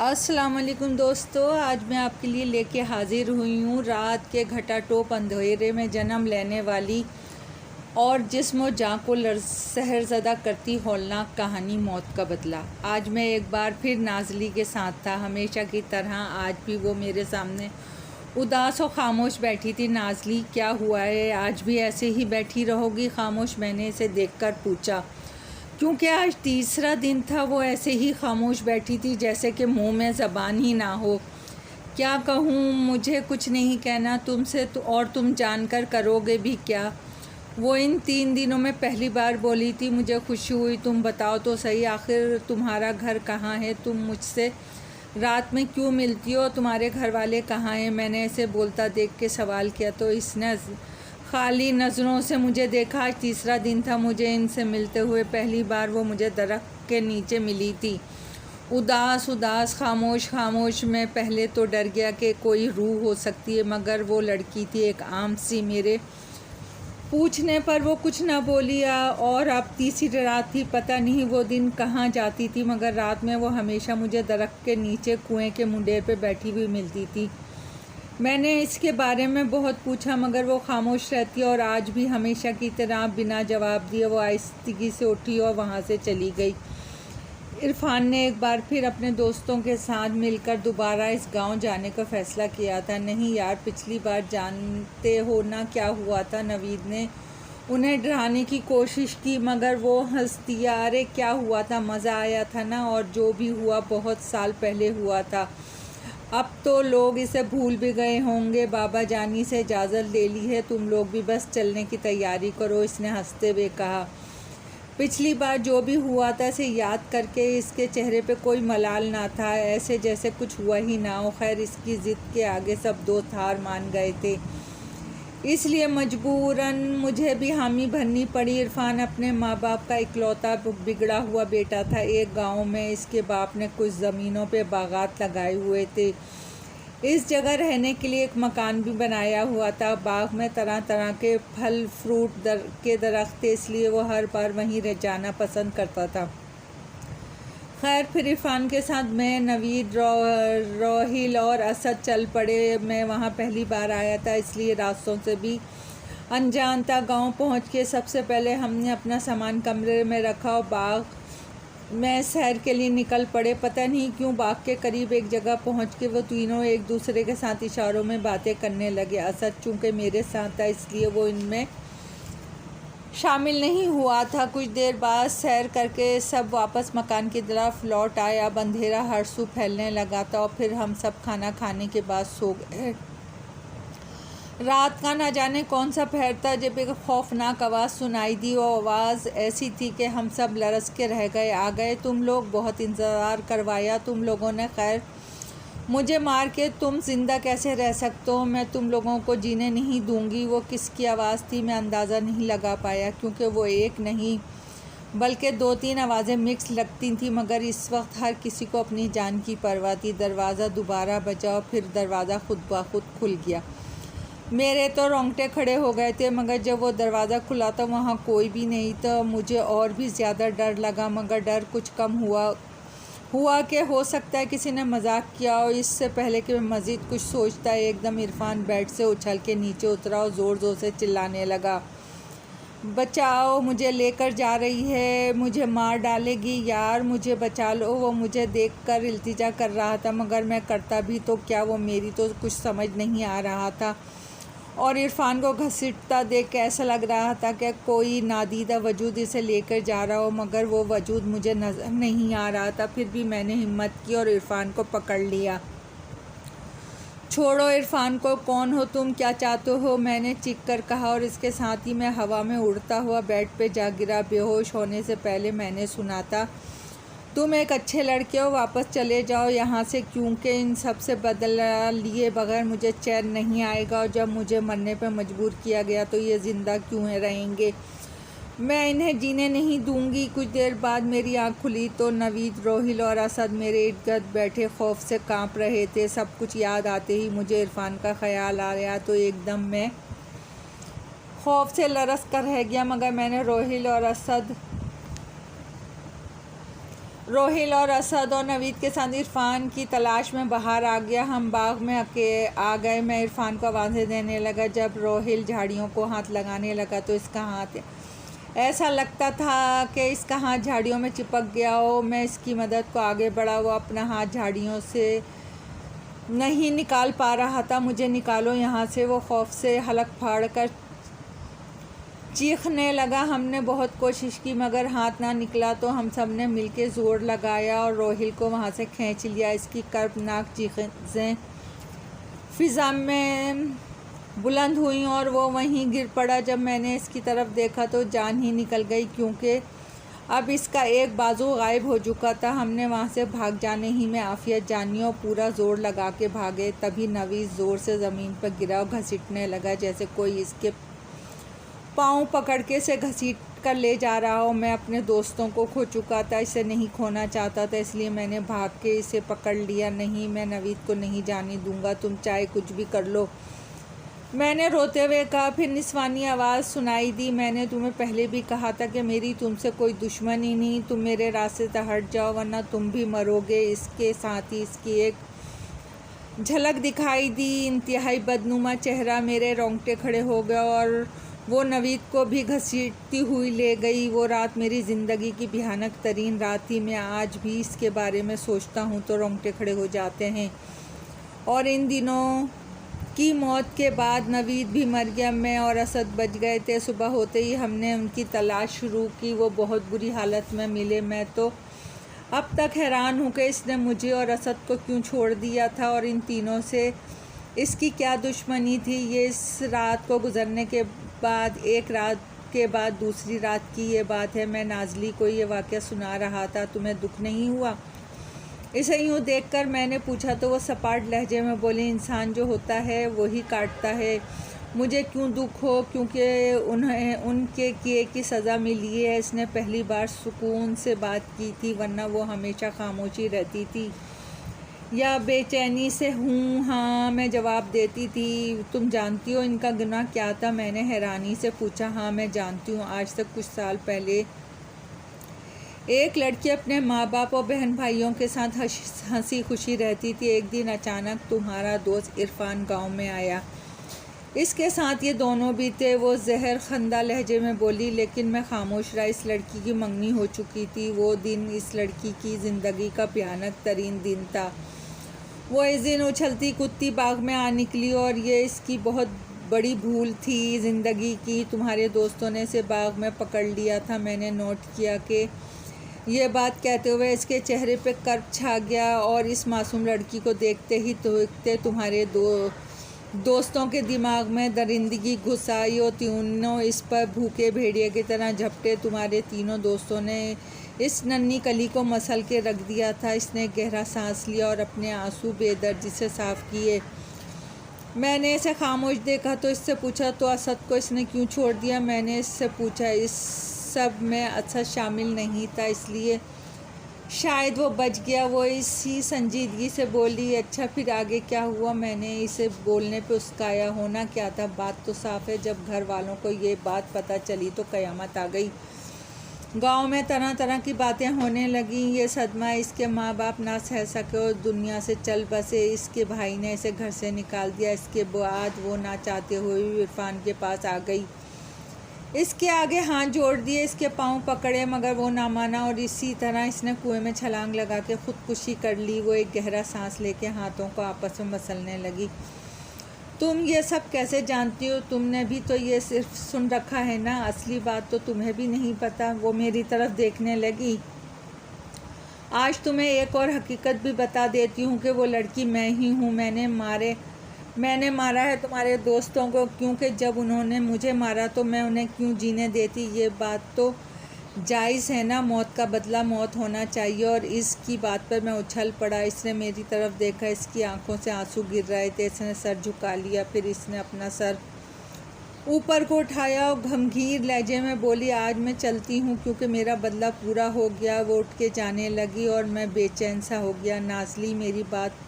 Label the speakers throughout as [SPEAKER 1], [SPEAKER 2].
[SPEAKER 1] अस्सलाम वालेकुम दोस्तों, आज मैं आपके लिए लेके हाज़िर हुई हूँ रात के घटाटोप अंधेरे में जन्म लेने वाली और जिस्म व जान को सहरज़दा करती हौलनाक कहानी मौत का बदला। आज मैं एक बार फिर नाज़ली के साथ था। हमेशा की तरह आज भी वो मेरे सामने उदास और ख़ामोश बैठी थी। नाज़ली, क्या हुआ है? आज भी ऐसे ही बैठी रहोगी खामोश? मैंने इसे देखकर पूछा, क्योंकि आज तीसरा दिन था। वो ऐसे ही खामोश बैठी थी जैसे कि मुंह में ज़बान ही ना हो। क्या कहूँ? मुझे कुछ नहीं कहना तुमसे और तुम जानकर करोगे भी क्या? वो इन 3 दिनों में पहली बार बोली थी। मुझे खुशी हुई। तुम बताओ तो सही, आखिर तुम्हारा घर कहाँ है? तुम मुझसे रात में क्यों मिलती हो? तुम्हारे घर वाले कहाँ हैं? मैंने इसे बोलता देख के सवाल किया तो इसने खाली नज़रों से मुझे देखा। आज तीसरा दिन था मुझे इनसे मिलते हुए। पहली बार वो मुझे दरख्त के नीचे मिली थी, उदास उदास, खामोश खामोश। मैं पहले तो डर गया कि कोई रूह हो सकती है, मगर वो लड़की थी एक आम सी। मेरे पूछने पर वो कुछ ना बोली। और अब तीसरी रात थी। पता नहीं वो दिन कहाँ जाती थी, मगर रात में वो हमेशा मुझे दरख्त के नीचे कुएं के मुंडेर पे बैठी हुई मिलती थी। मैंने इसके बारे में बहुत पूछा, मगर वो खामोश रहती और आज भी हमेशा की तरह बिना जवाब दिए वो आहिस्ती से उठी और वहाँ से चली गई। इरफान ने एक बार फिर अपने दोस्तों के साथ मिलकर दोबारा इस गांव जाने का फ़ैसला किया था। नहीं यार, पिछली बार जानते हो ना क्या हुआ था? नवीद ने उन्हें डराने की कोशिश की, मगर वो हंस दिया। अरे क्या हुआ था? मज़ा आया था ना, और जो भी हुआ बहुत साल पहले हुआ था। अब तो लोग इसे भूल भी गए होंगे। बाबा जानी से इजाज़त ले ली है, तुम लोग भी बस चलने की तैयारी करो, इसने हंसते हुए कहा। पिछली बार जो भी हुआ था इसे याद करके इसके चेहरे पे कोई मलाल ना था, ऐसे जैसे कुछ हुआ ही ना हो। खैर, इसकी ज़िद के आगे सब दोस्त हार मान गए थे, इसलिए मजबूरन मुझे भी हामी भरनी पड़ी। इरफान अपने माँ बाप का इकलौता बिगड़ा हुआ बेटा था। एक गांव में इसके बाप ने कुछ ज़मीनों पे बागात लगाए हुए थे। इस जगह रहने के लिए एक मकान भी बनाया हुआ था। बाग में तरह तरह के फल फ्रूट के दरख्त थे, इसलिए वो हर बार वहीं रह जाना पसंद करता था। खैर, फिर इरफान के साथ मैं, नवीद, रोहिल और असद चल पड़े। मैं वहाँ पहली बार आया था, इसलिए रास्तों से भी अनजान था। गाँव पहुँच के सबसे पहले हमने अपना सामान कमरे में रखा और बाग में सैर के लिए निकल पड़े। पता नहीं क्यों बाग के करीब एक जगह पहुँच के वो तीनों एक दूसरे के साथ इशारों में बातें करने लगे। असद चूँकि मेरे साथ था, इसलिए वो इनमें शामिल नहीं हुआ था। कुछ देर बाद सैर करके सब वापस मकान की तरफ लौट आए। अब अंधेरा हर सू फैलने लगा था और फिर हम सब खाना खाने के बाद सो गए। रात का ना जाने कौन सा पहर था जब एक खौफनाक आवाज़ सुनाई दी। वो आवाज़ ऐसी थी कि हम सब लरस के रह गए। आ गए तुम लोग? बहुत इंतज़ार करवाया तुम लोगों ने। खैर, मुझे मार के तुम ज़िंदा कैसे रह सकते हो? मैं तुम लोगों को जीने नहीं दूंगी। वो किसकी आवाज़ थी मैं अंदाज़ा नहीं लगा पाया, क्योंकि वो एक नहीं बल्कि 2-3 आवाज़ें मिक्स लगती थी, मगर इस वक्त हर किसी को अपनी जान की परवाह थी। दरवाज़ा दोबारा बजा और फिर दरवाज़ा खुद ब खुद खुल गया। मेरे तो रोंगटे खड़े हो गए थे, मगर जब वो दरवाज़ा खुला तो वहाँ कोई भी नहीं था। मुझे और भी ज़्यादा डर लगा, मगर डर कुछ कम हुआ कि हो सकता है किसी ने मजाक किया। और इससे पहले कि मैं मज़ीद कुछ सोचता, एकदम इरफान बेड से उछल के नीचे उतरा और ज़ोर ज़ोर से चिल्लाने लगा, बचाओ, मुझे लेकर जा रही है, मुझे मार डालेगी, यार मुझे बचा लो। वो मुझे देखकर इल्तिजा कर रहा था, मगर मैं करता भी तो क्या, वो मेरी तो कुछ समझ नहीं आ रहा था। और इरफान को घसीटता देख के ऐसा लग रहा था कि कोई नादीदा वजूद इसे लेकर जा रहा हो, मगर वो वजूद मुझे नज़र नहीं आ रहा था। फिर भी मैंने हिम्मत की और इरफान को पकड़ लिया। छोड़ो इरफान को, कौन हो तुम, क्या चाहते हो? मैंने चीख कर कहा और इसके साथ ही मैं हवा में उड़ता हुआ बेड पे जा गिरा। बेहोश होने से पहले मैंने सुना था, तुम एक अच्छे लड़के हो, वापस चले जाओ यहाँ से, क्योंकि इन सब से बदला लिए बगैर मुझे चैन नहीं आएगा, और जब मुझे मरने पर मजबूर किया गया तो ये ज़िंदा क्यों रहेंगे? मैं इन्हें जीने नहीं दूंगी। कुछ देर बाद मेरी आँख खुली तो नवीद, रोहिल और असद मेरे इर्द गिर्द बैठे खौफ से काँप रहे थे। सब कुछ याद आते ही मुझे इरफान का ख्याल आया तो एकदम मैं खौफ से लरस कर रह गया, मगर मैंने रोहिल और असद रोहिल और असद और नवीद के साथ इरफान की तलाश में बाहर आ गया। हम बाग में आ गए। मैं इरफान को आवाज़ें देने लगा। जब रोहिल झाड़ियों को हाथ लगाने लगा तो इसका हाथ ऐसा लगता था कि इसका हाथ झाड़ियों में चिपक गया हो। मैं इसकी मदद को आगे बढ़ा। वो अपना हाथ झाड़ियों से नहीं निकाल पा रहा था। मुझे निकालो यहाँ से, वो खौफ से हलक फाड़ कर चीखने लगा। हमने बहुत कोशिश की मगर हाथ ना निकला तो हम सब ने मिलकर ज़ोर लगाया और रोहिल को वहाँ से खींच लिया। इसकी कर्बनाक चीखें फ़िज़ा में बुलंद हुई और वो वहीं गिर पड़ा। जब मैंने इसकी तरफ देखा तो जान ही निकल गई, क्योंकि अब इसका एक बाजू गायब हो चुका था। हमने वहाँ से भाग जाने ही में आफियत जानी और पूरा ज़ोर लगा के भागे। तभी नवीद ज़ोर से ज़मीन पर गिरा और घसीटने लगा जैसे कोई इसके पाँव पकड़ के इसे घसीट कर ले जा रहा हो। मैं अपने दोस्तों को खो चुका था, इसे नहीं खोना चाहता था, इसलिए मैंने भाग के इसे पकड़ लिया। नहीं, मैं नवीद को नहीं जाने दूंगा, तुम चाहे कुछ भी कर लो, मैंने रोते हुए कहा। फिर निस्वानी आवाज़ सुनाई दी। मैंने तुम्हें पहले भी कहा था कि मेरी तुमसे कोई दुश्मनी नहीं, तुम मेरे रास्ते से हट जाओ वरना तुम भी मरोगे। इसके साथ ही इसकी एक झलक दिखाई दी, इंतहाई बदनुमा चेहरा। मेरे रोंगटे खड़े हो गए और वो नवीद को भी घसीटती हुई ले गई। वो रात मेरी ज़िंदगी की भयानक तरीन रात थी। मैं आज भी इसके बारे में सोचता हूँ तो रोंगटे खड़े हो जाते हैं। और इन दिनों की मौत के बाद नवीद भी मर गया। मैं और असद बच गए थे। सुबह होते ही हमने उनकी तलाश शुरू की। वो बहुत बुरी हालत में मिले। मैं तो अब तक हैरान हूँ कि इसने मुझे और असद को क्यों छोड़ दिया था और इन तीनों से इसकी क्या दुश्मनी थी। ये इस रात को गुजरने के बाद, एक रात के बाद दूसरी रात की ये बात है। मैं नाज़ली को ये वाक़या सुना रहा था। तुम्हें दुख नहीं हुआ? इसे यूँ देखकर मैंने पूछा तो वो सपाट लहजे में बोली, इंसान जो होता है वही काटता है। मुझे क्यों दुख हो? क्योंकि उन्हें उनके किए की सज़ा मिली है। इसने पहली बार सुकून से बात की थी, वरना वो हमेशा खामोशी रहती थी या बेचैनी से हूँ हाँ मैं जवाब देती थी। तुम जानती हो इनका गुनाह क्या था? मैंने हैरानी से पूछा। हाँ मैं जानती हूँ। आज से कुछ साल पहले एक लड़की अपने माँ बाप और बहन भाइयों के साथ हंसी खुशी रहती थी। एक दिन अचानक तुम्हारा दोस्त इरफान गांव में आया। इसके साथ ये दोनों भी थे। वो जहर खंदा लहजे में बोली, लेकिन मैं खामोश रहा। इस लड़की की मंगनी हो चुकी थी। वो दिन इस लड़की की ज़िंदगी का भयानक तरीन दिन था। वो इस दिन उछलती कूदती बाग में आ निकली और ये इसकी बहुत बड़ी भूल थी ज़िंदगी की। तुम्हारे दोस्तों ने इसे बाग में पकड़ लिया था। मैंने नोट किया कि ये बात कहते हुए इसके चेहरे पे कर्व छा गया और इस मासूम लड़की को देखते ही तुम्हारे दोस्तों के दिमाग में दरिंदगी घुस आई और तीनों इस पर भूखे भेड़िए की तरह झपटे। तुम्हारे तीनों दोस्तों ने इस नन्ही कली को मसल के रख दिया था। इसने गहरा सांस लिया और अपने आंसू बेदर्दी से साफ़ किए। मैंने इसे खामोश देखा तो इससे पूछा, तो असद को इसने क्यों छोड़ दिया? मैंने इससे पूछा। इस सब में असद शामिल नहीं था, इसलिए शायद वो बच गया। वो इसी संजीदगी से बोली, अच्छा फिर आगे क्या हुआ? मैंने इसे बोलने पे उसकाया। होना क्या था? बात तो साफ़ है। जब घर वालों को ये बात पता चली तो क़यामत आ गई। गांव में तरह तरह की बातें होने लगीं। ये सदमा इसके माँ बाप ना सह सके और दुनिया से चल बसे। इसके भाई ने इसे घर से निकाल दिया। इसके बाद वो ना चाहते हुए भी इरफान के पास आ गई। इसके आगे हाथ जोड़ दिए, इसके पाँव पकड़े, मगर वो ना माना और इसी तरह इसने कुएं में छलांग लगा के ख़ुदकुशी कर ली। वो एक गहरा सांस लेके हाथों को आपस में मसलने लगी। तुम ये सब कैसे जानती हो? तुमने भी तो ये सिर्फ सुन रखा है ना, असली बात तो तुम्हें भी नहीं पता। वो मेरी तरफ देखने लगी। आज तुम्हें एक और हकीकत भी बता देती हूँ कि वो लड़की मैं ही हूँ। मैंने मारा है तुम्हारे दोस्तों को, क्योंकि जब उन्होंने मुझे मारा तो मैं उन्हें क्यों जीने देती? ये बात तो जायज़ है ना, मौत का बदला मौत होना चाहिए। और इसकी बात पर मैं उछल पड़ा। इसने मेरी तरफ देखा। इसकी आंखों से आंसू गिर रहे थे। इसने सर झुका लिया। फिर इसने अपना सर ऊपर को उठाया और गंभीर लहजे में बोली, आज मैं चलती हूँ क्योंकि मेरा बदला पूरा हो गया। वो उठ के जाने लगी और मैं बेचैन सा हो गया। नाज़ली मेरी बात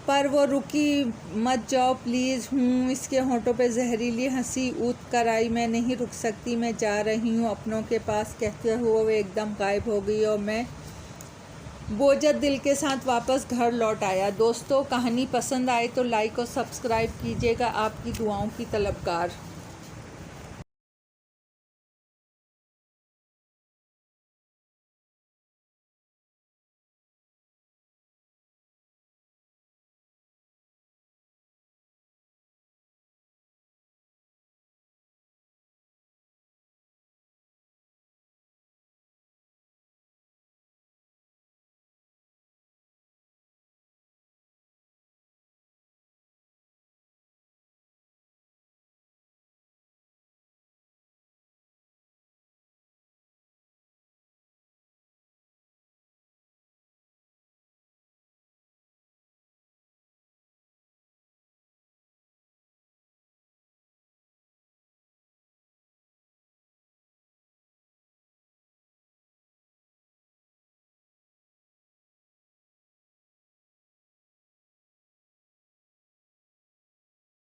[SPEAKER 1] पर वो रुकी। मत जाओ प्लीज़। इसके होंठों पे जहरीली हंसी ऊत कर आई। मैं नहीं रुक सकती, मैं जा रही हूँ अपनों के पास, कहते हुए वो एकदम गायब हो गई और मैं बोझत दिल के साथ वापस घर लौट आया। दोस्तों, कहानी पसंद आए तो लाइक और सब्सक्राइब कीजिएगा। आपकी दुआओं की तलबगार।